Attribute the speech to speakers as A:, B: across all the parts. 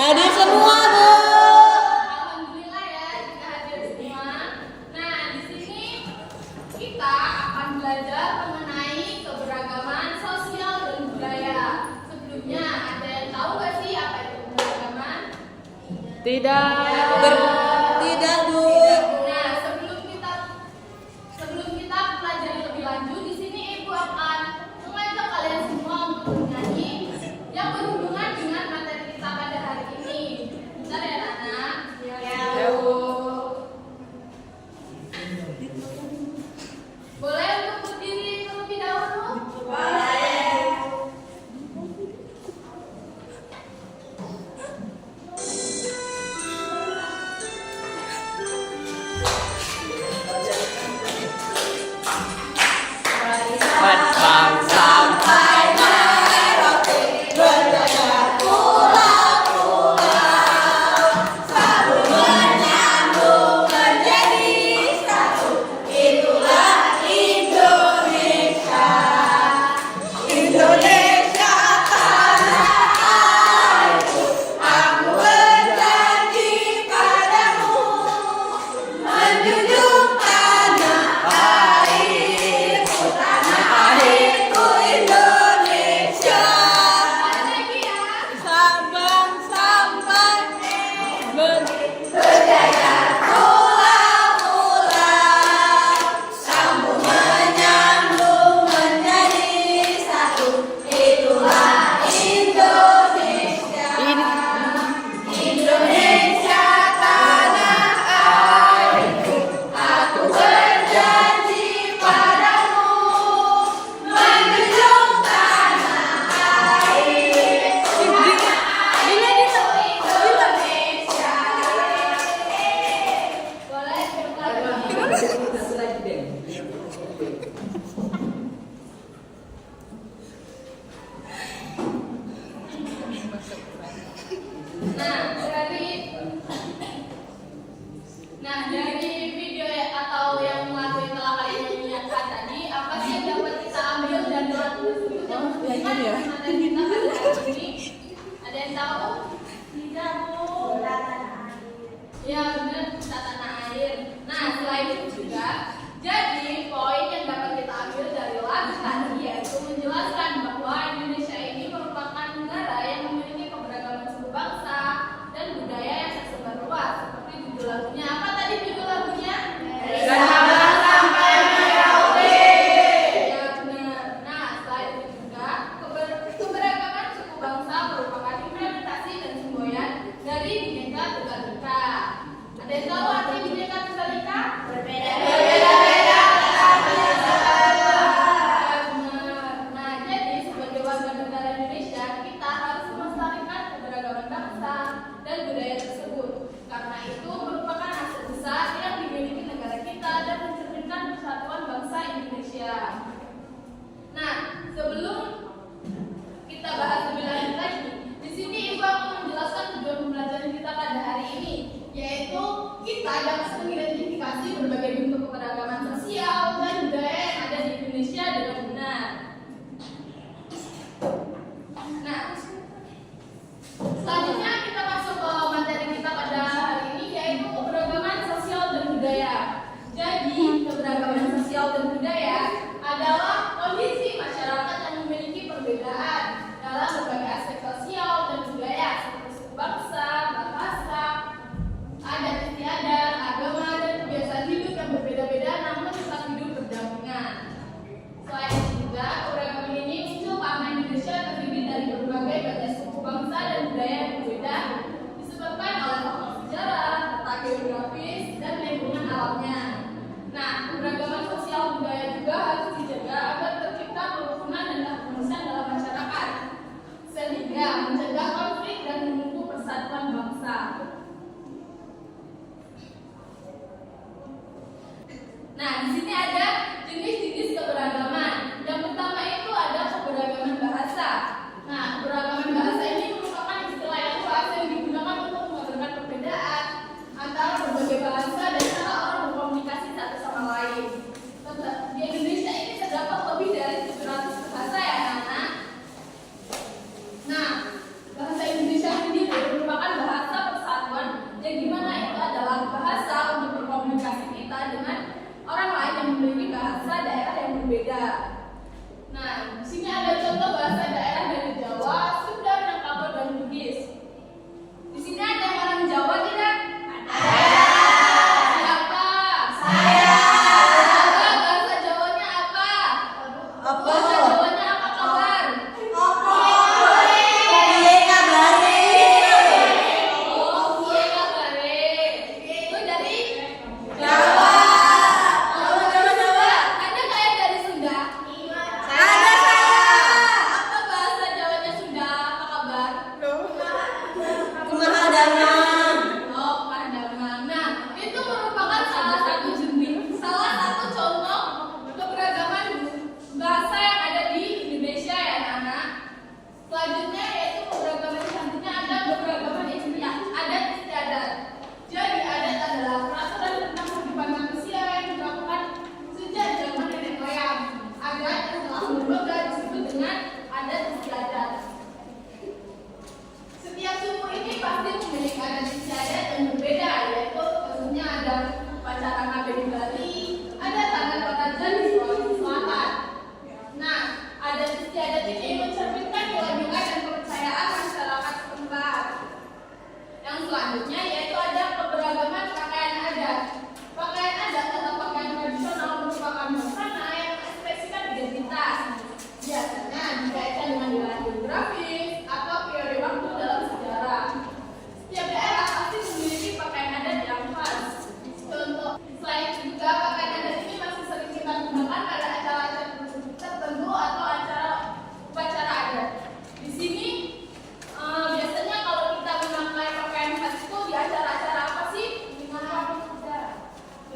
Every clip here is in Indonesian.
A: Hadir semua, Bu.
B: Alhamdulillah ya, kita hadir semua. Nah, di sini kita akan belajar mengenai keberagaman sosial dan budaya. Sebelumnya, ada yang tahu gak sih apa itu keberagaman?
A: Tidak. Tidak, Bu.
B: Nah, sebelum kita pelajari lebih lanjut, di sini Ibu akan mengajak kalian semua untuk bernyanyi yang berhubungan dengan materi kita pada hari ini. Bentar ya, Nana. Ya, Bu. Boleh untuk berdiri terlebih dahulu? Boleh. Dari video atau yang materi telah kalian lihatkan tadi, apa sih yang dapat kita ambil dan materi tersebut yang berhubungan dengan materi kita pada hari ini? Ada yang tahu? Tidak, Bu. Ya, benar, bisa tanah air. Nah, selain itu juga, jadi poin yang dapat kita ambil dari lagu tadi yaitu menjelaskan bahwa Indonesia ini merupakan negara yang memiliki keberagaman suku bangsa dan budaya yang tersebar luas. Seperti judul lagunya, apa tadi judul lagunya? Sabang sampai Merauke. Ya, benar. Nah, selain itu juga, keberagaman suku bangsa merupakan implementasi dan semboyan dari Bhinneka Tunggal Ika. Ada yang tahu arti Bhinneka Tunggal Ika? Berbeda-beda tetapi sama. Nah, jadi sebagai warga negara Indonesia, kita harus melestarikan keberagaman bangsa dan budaya tersebut. Karena itu merupakan aset besar yang dimiliki negara kita dan mencerminkan persatuan bangsa Indonesia. Nah, sebelum kita bahas lebih lanjut lagi, di sini Ibu akan menjelaskan tujuan pembelajaran kita pada hari ini, yaitu kita dapat mengidentifikasi berbagai bentuk keberagaman sosial dan budaya yang ada di Indonesia dengan benar. Nah, selanjutnya kita masuk ke materi kita pada hari ini, yaitu keberagaman sosial dan budaya. Jadi, keberagaman sosial dan budaya adalah kondisi masyarakat yang memiliki perbedaan dalam berbagai aspek sosial dan budaya seperti suku bangsa, bahasa, adat istiadat, agama, dan kebiasaan hidup yang berbeda-beda namun tetap hidup berdampingan. Selain itu juga, keberagaman ini muncul karena Indonesia terdiri dari berbagai bagian suku bangsa dan budaya yang berbeda disebabkan oleh faktor sejarah, letak geografis, dan lingkungan alamnya. Nah, keberagaman sosial budaya juga harus dijaga agar tercipta kerukunan dan keharmonisan dalam masyarakat, sehingga mencegah konflik dan memupuk persatuan bangsa. Nah, di sini ada jenis-jenis keberagaman. Yang pertama itu ada keberagaman bahasa. Nah, keberagaman bahasa ini merupakan istilah yang luas yang digunakan untuk menggambarkan perbedaan antara berbagai bahasa dan cara orang berkomunikasi satu sama lain. Di Indonesia ini terdapat lebih dari 700 bahasa ya, anak-anak. Nah, bahasa Indonesia sendiri merupakan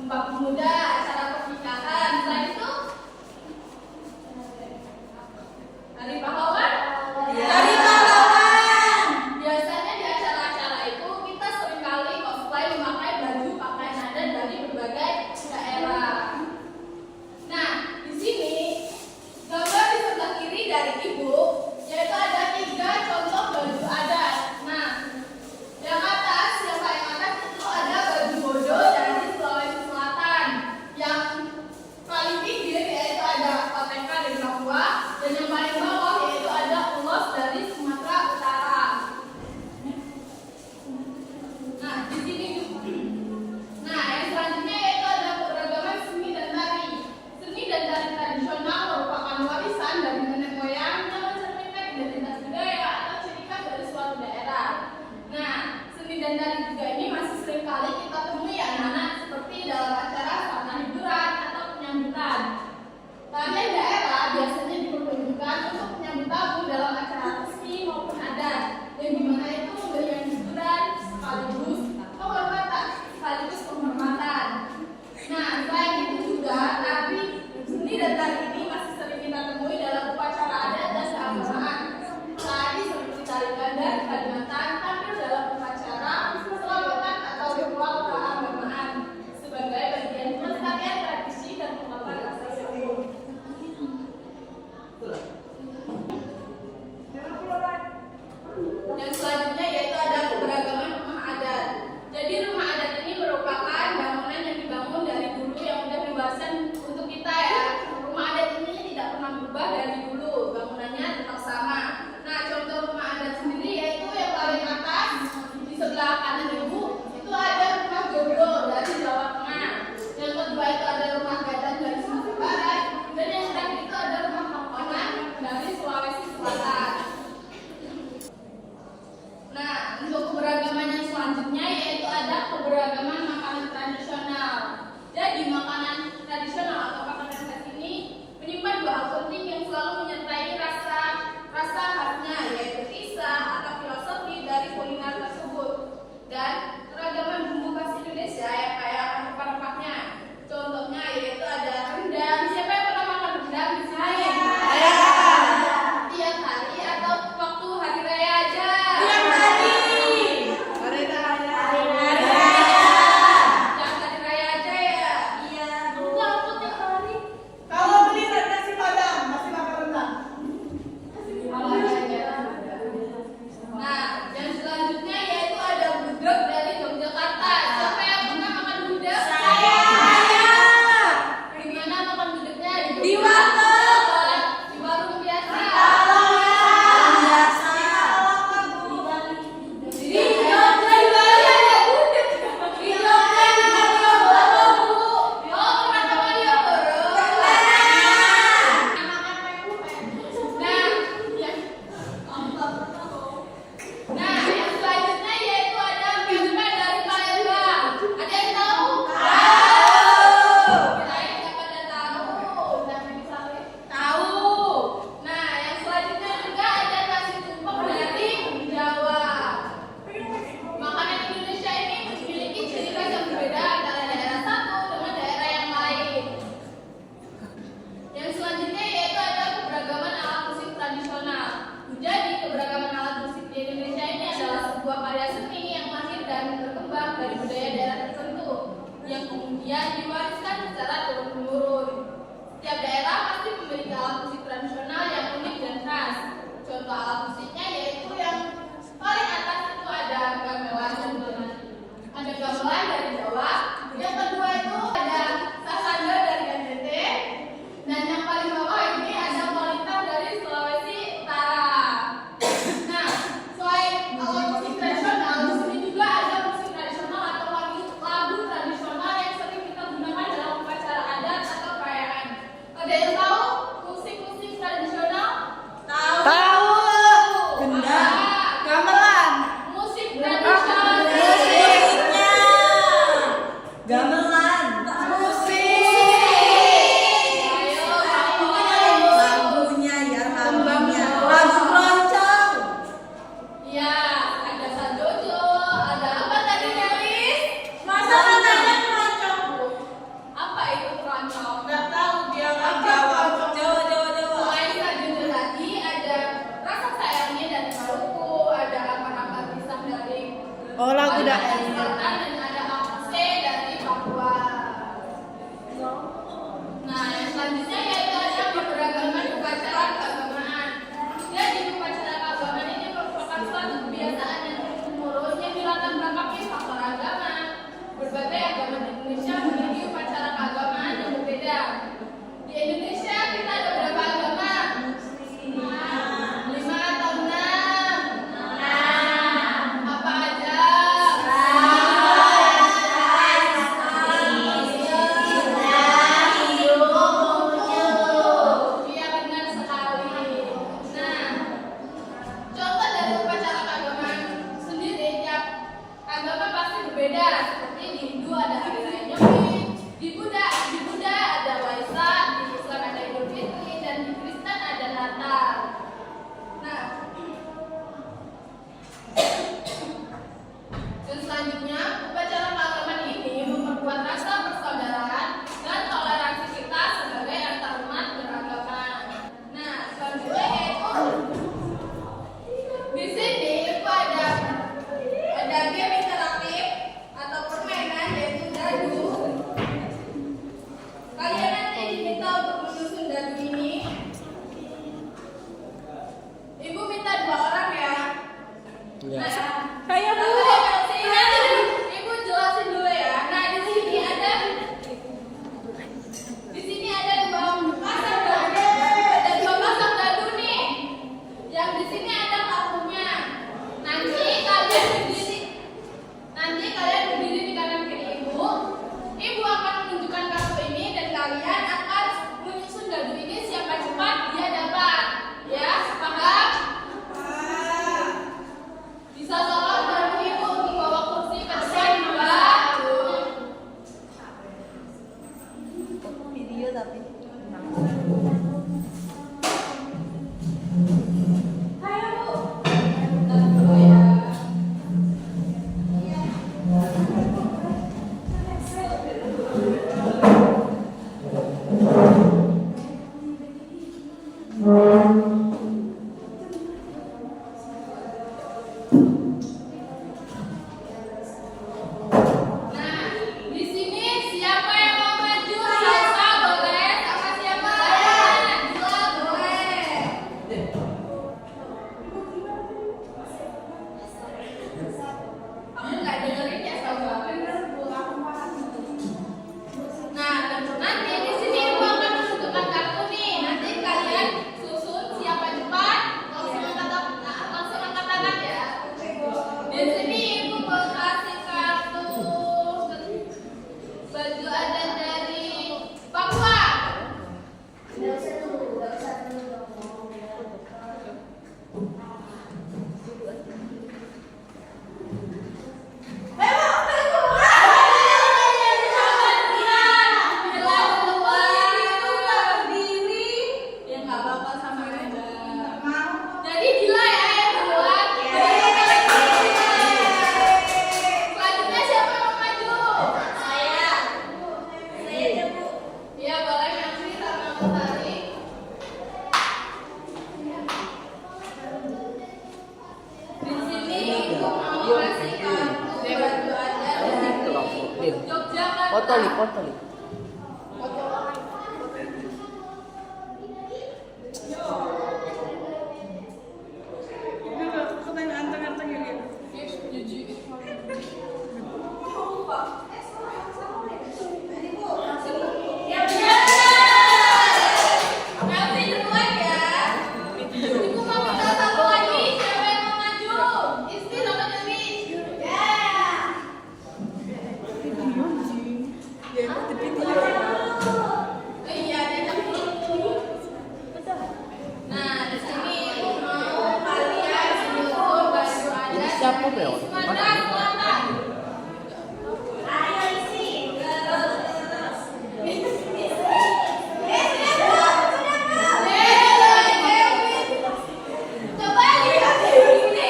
B: Sumpah Pemuda, acara pernikahan. Selain itu, Hari Pahlawan.
A: Hari Pahlawan.
B: Biasanya di acara-acara itu kita seringkali cosplay memakai baju pakaian adat dari berbagai daerah. Nah, di sini gambar di sebelah kiri dari ibu, yaitu ada 3 contoh baju adat. Nah, yang atas, yang paling atas itu ada baju bodo dari Sulawesi Selatan. Yang paling pinggir yaitu ada Papeka dari Papua, dan yang paling bawah yaitu ada ulos dari Sumatera Utara. Nah, di sini. Nah, yang selanjutnya yaitu ada keberagaman seni dan tari. Seni dan tari tradisional merupakan warisan dari nenek moyang yang mencerminkan identitas budaya atau ciri khas dari suatu daerah. Nah, seni dan tari juga ini masih sering kali kita temui anak-anak seperti dalam acara sarana hiburan atau penyambutan. Tarian daerah biasanya dipertunjukkan untuk menyambut tamu dalam acara resmi maupun adat, yang dimana itu memberikan hiburan sekaligus penghormatan. Nah, selain itu juga tari seni dan tari ini masih sering kita temui dalam upacara adat dan keagamaan. Tari seperti tari ganda di Kalimantan tampil dalam upacara selamatan atau ritual keagamaan sebagai bagian pelestarian tradisi dan pengakuan rasa syukur. Yang selanjutnya yaitu ada keberagaman rumah adat. Jadi rumah adat ini merupakan bangunan yang dibangun dari dulu yang sudah dibahaskan untuk kita ya. Rumah adat ini tidak pernah berubah dari dulu, bangunannya tetap sama. Nah, contoh rumah adat sendiri yaitu yang paling atas di sebelah kanan ibu itu ada rumah Joglo dari Jawa Tengah. Yang kedua itu ada rumah Gadang dari Sumatera Barat, dan yang terakhir itu ada rumah Kamponan dari Sulawesi Selatan. Nah, untuk keberagaman yang selanjutnya yaitu ada keberagaman makanan tradisional. Jadi makanan tradisional atau makanan khas ini menyimpan 2 hal penting yang selalu menyertai rasa khasnya, yaitu kisah atau filosofi dari kuliner tersebut dan keragaman bumbu khas Indonesia yang kaya akan rempah-rempahnya. Contohnya yaitu ada rendang. Siapa yang pernah makan rendang di sini? Tiap hari atau waktu hari raya aja? Nah, yang selanjutnya yaitu ada gudeg dari Yogyakarta. Siapa yang pernah makan gudeg? Saya. Di mana makan gudegnya?
A: Di warteg.
B: Di warung biasa. Di Jogja juga ada gudeg. Di Jogja juga ada gudeg. Oh, pernah ke Malioboro? Nah, yang selanjutnya yaitu ada pempek dari Palembang. Ada yang tahu? Kirain nggak pada tahu. Tahu. Nah, yang selanjutnya juga ada nasi tumpeng dari Jawa. Makanan Indonesia ini memiliki ciri khas yang berbeda antara daerah satu dengan daerah yang lain. Yang selanjutnya yaitu ada keberagaman alat musik tradisional. Jadi keberagaman alat musik di Indonesia ini adalah sebuah karya seni yang lahir dan berkembang dari budaya daerah tertentu yang kemudian diwariskan secara turun-temurun. Setiap daerah pasti memiliki alat musik tradisional yang unik dan khas. Contoh alat musiknya yaitu yang paling atas itu ada gamelan ada gamelan dari Jawa. Yang kedua itu ada sasandar dari NTT, dan yang paling bawah ini ada molintang dari Sulawesi Utara. Nah, selain alat musik tradisional, di sini juga ada musik tradisional atau lagu tradisional yang sering kita gunakan
A: tapi.
B: Ayo Bu. Bentar dulu ya. Nah, di sini siapa yang mau maju? Siapa boleh? Sama siapa? Dua boleh. Kamu nggak dengerin ya Salwa? Nah, nanti di sini ibu akan menentukan kartu nih. Nanti kalian susun siapa cepat, langsung angkat tangan ya. Di sini ibu mau kasih kartu baju adat dari Papua. Ya nggak apa-apa sama aja. Jadi Dila ya yang duluan. Selanjutnya siapa yang mau maju? Saya. Iya boleh Nancy sama Utari. Di sini ibu mau kasih kartu baju adat dari Yogyakarta.
C: Foto li.
B: Nanti duluan ya. Ibu mau minta satu lagi. Siapa yang mau maju? Isti sama Dewi. Iya, diajak dulu. Nah, di sini ibu mau kalian menyusun baju adat
C: Siapa,
B: dari
C: Bel?
B: Sumatera Selatan. Coba lihat ini.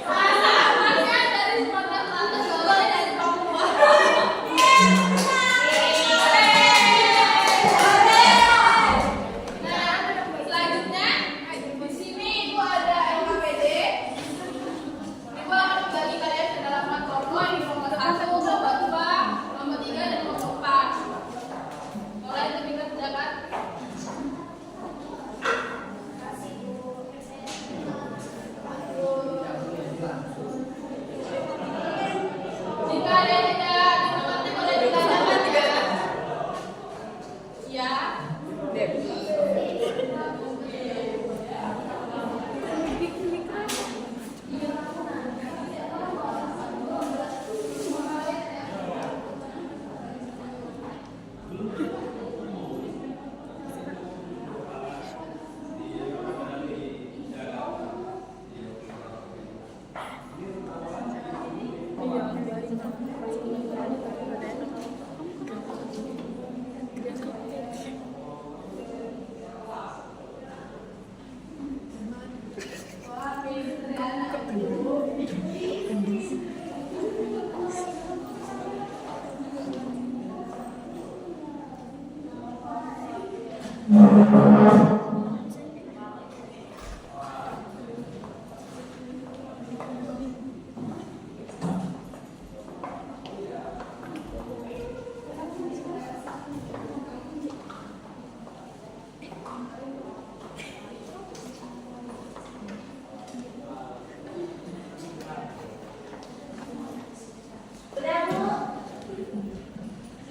B: Masa kalian dari Sumatera Selatan, soalnya dari Papua. Nah, selanjutnya di sini ibu ada LKPD. Ibu akan membagi kalian ke dalam 4 kelompok. Ini kelompok 1, kelompok 2, kelompok 3, dan kelompok 4. Mulai lebih kerjakan. Jika ada yang tidak dimengerti boleh ditanyakan ya. Ya.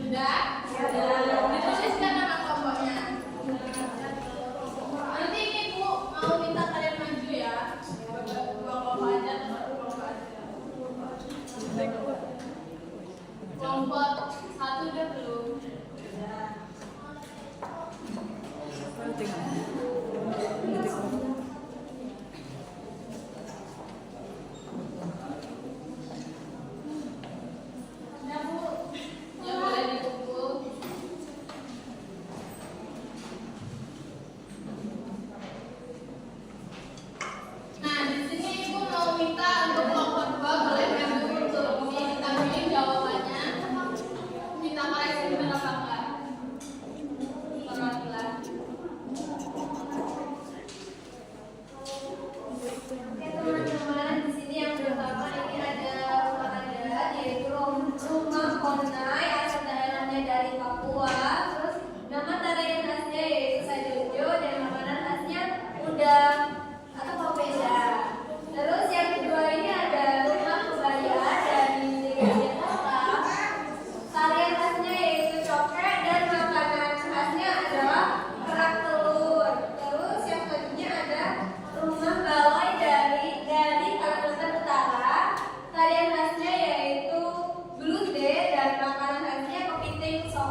B: Sudah? Dituliskan nama kelompoknya.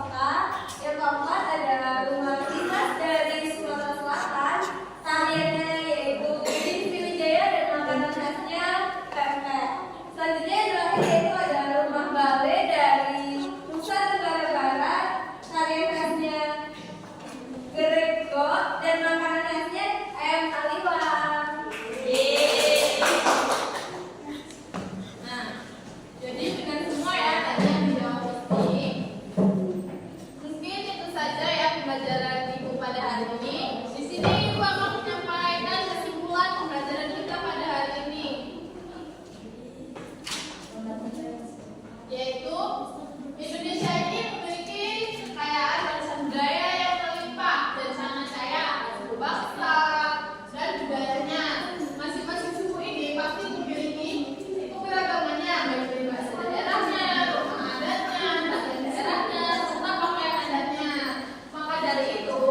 A: kota. Yang keempat ada rumah dinas dari Sumatera Selatan. Tariannya yaitu Rizky Wijaya dan makanan khasnya pempek. Selanjutnya yang terakhir yaitu ada rumah ballet dari Nusa Tenggara Barat. Tarian khasnya Grego dan makanan khasnya ayam taliwang.
B: Nah, jadi dengan semua ya tadi yang dijawab Rizky, mungkin itu saja ya pembelajaran Ibu pada hari ini. Di sini Ibu akan menyampaikan kesimpulan pembelajaran kita pada hari ini, yaitu Indonesia ini memiliki kekayaan warisan budaya yang berlimpah dan sangat kaya akan suku bangsa dan budayanya. Masing-masing suku ini pasti memiliki keberagamannya, baik dari bahasa daerahnya, rumah adatnya, tarian daerahnya, serta pakaian adatnya. Maka dari itu,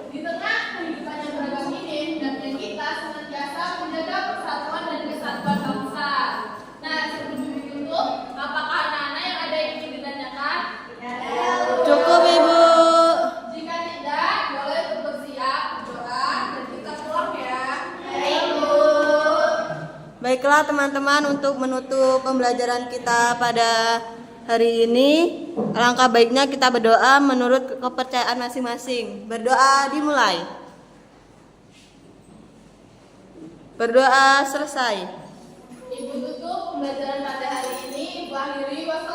B: di tengah kehidupan yang beragam ini, hendaknya kita senantiasa menjaga persatuan dan kesatuan bangsa. Nah, sebelum ditutup, apakah anak-anak yang ada yang ingin ditanyakan?
C: Cukup Ibu.
B: Jika tidak, boleh untuk bersiap, berdoa, dan kita pulang ya.
C: Baiklah teman-teman, untuk menutup pembelajaran kita pada hari ini, alangkah baiknya kita berdoa menurut kepercayaan masing-masing. Berdoa dimulai. Berdoa selesai.
B: Ibu tutup pembelajaran pada hari ini. Ibu akhiri. Wassalamualaikum